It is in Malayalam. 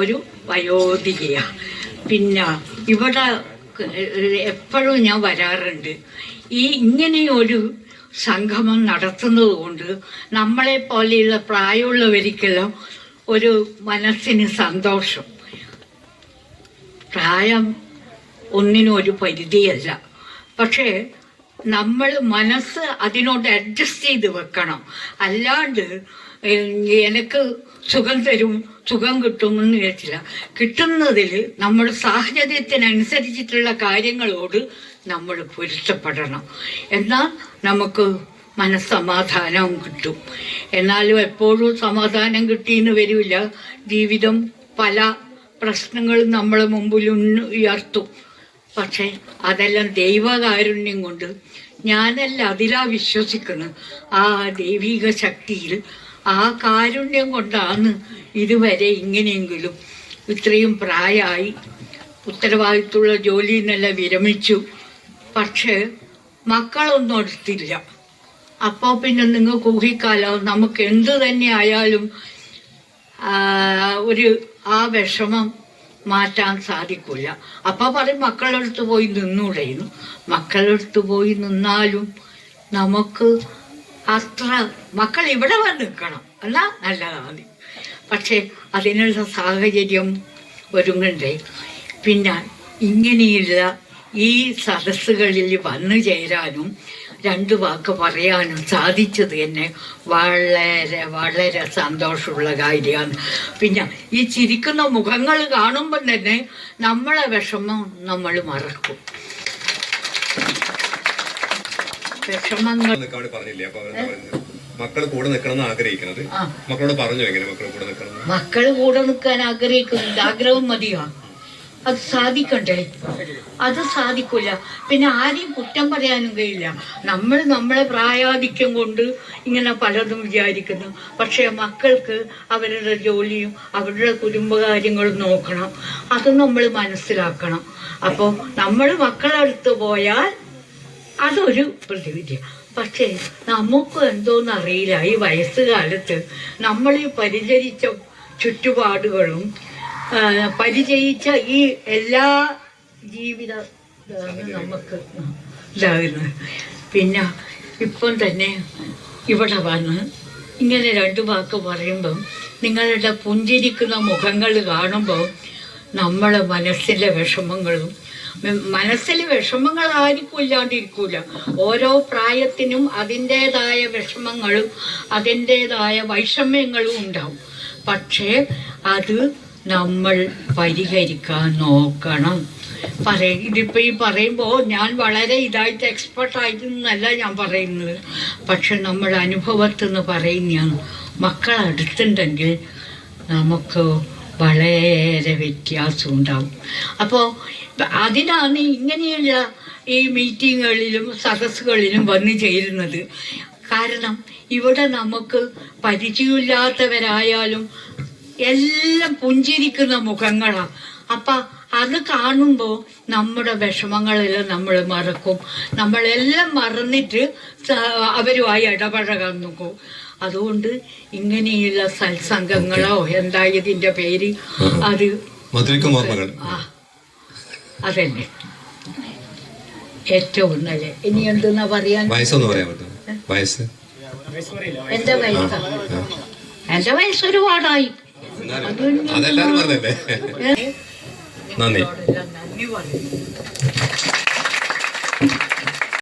ഒരു വയോധികയാണ്. പിന്നെ ഇവിടെ എപ്പോഴും ഞാൻ വരാറുണ്ട്. ഇങ്ങനെയൊരു സംഗമം നടത്തുന്നത് കൊണ്ട് നമ്മളെ പോലെയുള്ള പ്രായമുള്ളവർക്കെല്ലാം ഒരു മനസ്സിന് സന്തോഷം. പ്രായം ഒന്നിനും ഒരു പരിധിയല്ല, പക്ഷേ നമ്മൾ മനസ്സ് അതിനോട് അഡ്ജസ്റ്റ് ചെയ്ത് വെക്കണം. അല്ലാണ്ട് എനിക്ക് സുഖം തരും, സുഖം കിട്ടുമെന്ന് വെച്ചില്ല. കിട്ടുന്നതിൽ നമ്മുടെ സാഹചര്യത്തിനനുസരിച്ചിട്ടുള്ള കാര്യങ്ങളോട് നമ്മൾ പൊരുത്തപ്പെടണം. എന്നാൽ നമുക്ക് മനസ്സമാധാനവും കിട്ടും. എന്നാലും എപ്പോഴും സമാധാനം കിട്ടിയെന്ന് വരില്ല. ജീവിതം പല പ്രശ്നങ്ങളും നമ്മളെ മുമ്പിൽ ഉയർത്തും. പക്ഷേ അതെല്ലാം ദൈവകാരുണ്യം കൊണ്ട് ഞാനെല്ലാം അതിലാ വിശ്വസിക്കുന്നത്. ആ ദൈവിക ശക്തിയിൽ, ആ കാരുണ്യം കൊണ്ടാണ് ഇതുവരെ ഇങ്ങനെയെങ്കിലും ഇത്രയും പ്രായമായി ഉത്തരവാദിത്തമുള്ള ജോലിയിൽ നിന്നെല്ലാം വിരമിച്ചു. പക്ഷേ മക്കളൊന്നും എടുത്തില്ല. അപ്പോൾ പിന്നെ നിങ്ങൾക്ക് ഊഹിക്കാലോ, നമുക്ക് എന്തു തന്നെ ആയാലും ആ വിഷമം മാറ്റാൻ സാധിക്കില്ല. അപ്പം പറയും മക്കളെടുത്ത് പോയി നിന്നൂടെയിരുന്നു. മക്കളെടുത്ത് പോയി നിന്നാലും നമുക്ക് അത്ര മക്കൾ ഇവിടെ വന്ന് നിൽക്കണം എന്നാൽ നല്ലതാണ്. പക്ഷേ അതിനുള്ള സാഹചര്യം ഒരുങ്ങണ്ടേ. പിന്നെ ഇങ്ങനെയുള്ള ഈ സദസ്സുകളിൽ വന്നു ചേരാനും രണ്ട് വാക്ക് പറയാനും സാധിച്ചത് തന്നെ വളരെ വളരെ സന്തോഷമുള്ള കാര്യമാണ്. പിന്നെ ഈ ചിരിക്കുന്ന മുഖങ്ങൾ കാണുമ്പം തന്നെ നമ്മളെ വിഷമം നമ്മൾ മറക്കും. വിഷമങ്ങൾ മക്കൾ കൂടെ നിൽക്കണം ആഗ്രഹിക്കുന്നത് മക്കളോട് പറഞ്ഞു. എങ്ങനെ മക്കൾ കൂടെ നിൽക്കാൻ ആഗ്രഹിക്കുന്നുണ്ട്. ആഗ്രഹം മതിയോ? അത് സാധിക്കണ്ടേ? അത് സാധിക്കില്ല. പിന്നെ ആരെയും കുറ്റം പറയാനും കഴിയില്ല. നമ്മളെ പ്രായാധിക്യം കൊണ്ട് ഇങ്ങനെ പലതും വിചാരിക്കുന്നു. പക്ഷേ മക്കൾക്ക് അവരുടെ ജോലിയും അവരുടെ കുടുംബകാര്യങ്ങളും നോക്കണം. അത് നമ്മൾ മനസ്സിലാക്കണം. അപ്പോൾ നമ്മൾ മക്കളടുത്ത് പോയാൽ അതൊരു പ്രതിവിധി. പക്ഷേ നമുക്ക് എന്തോന്നറിയില്ല, ഈ വയസ്സുകാലത്ത് നമ്മൾ ഈ പരിചരിച്ച ചുറ്റുപാടുകളും പരിചയിച്ച ഈ എല്ലാ ജീവിത നമുക്ക് ഇതാകുന്നത്. പിന്നെ ഇപ്പം തന്നെ ഇവിടെ വന്ന് ഇങ്ങനെ രണ്ട് വാക്ക് പറയുമ്പം നിങ്ങളുടെ പുഞ്ചിരിക്കുന്ന മുഖങ്ങൾ കാണുമ്പോൾ നമ്മളെ മനസ്സിലെ വിഷമങ്ങളും, മനസ്സിൽ വിഷമങ്ങൾ ആർക്കും ഇല്ലാണ്ടിരിക്കൂല. ഓരോ പ്രായത്തിനും അതിൻ്റേതായ വിഷമങ്ങളും അതിൻ്റേതായ വൈഷമ്യങ്ങളും ഉണ്ടാവും. പക്ഷേ അത് നമ്മൾ പരിഹരിക്കാൻ നോക്കണം. ഇതിപ്പോൾ ഈ പറയുമ്പോൾ ഞാൻ വളരെ ഇതായിട്ട് എക്സ്പെർട്ടായിട്ടൊന്നല്ല ഞാൻ പറയുന്നത്. പക്ഷെ നമ്മൾ അനുഭവത്തിൽ നിന്ന് പറയുന്നതാണ്. മക്കൾ അടുത്തുണ്ടെങ്കിൽ നമുക്ക് വളരെ വ്യത്യാസം ഉണ്ടാവും. അപ്പോൾ അതിനാണ് ഇങ്ങനെയുള്ള ഈ മീറ്റിങ്ങുകളിലും സദസ്സുകളിലും വന്നു ചേരുന്നത്. കാരണം ഇവിടെ നമുക്ക് പരിചയമില്ലാത്തവരായാലും എല്ലാം പുഞ്ചിരിക്കുന്ന മുഖങ്ങളാണ്. അപ്പം അത് കാണുമ്പോൾ നമ്മുടെ വിഷമങ്ങളെല്ലാം നമ്മൾ മറക്കും. നമ്മളെല്ലാം മറന്നിട്ട് അവരുമായി ഇടപഴകാൻ നോക്കും. അതുകൊണ്ട് ഇങ്ങനെയുള്ള സത്സംഗങ്ങളോ എന്താ ഇതിൻ്റെ പേര്, അത് അതന്നെ ഏറ്റവും നല്ല. ഇനി എന്തെന്നാ പറയാൻ? എന്റെ വയസ്സ് ഒരുപാടായി. നന്ദി. നന്ദി പറയും.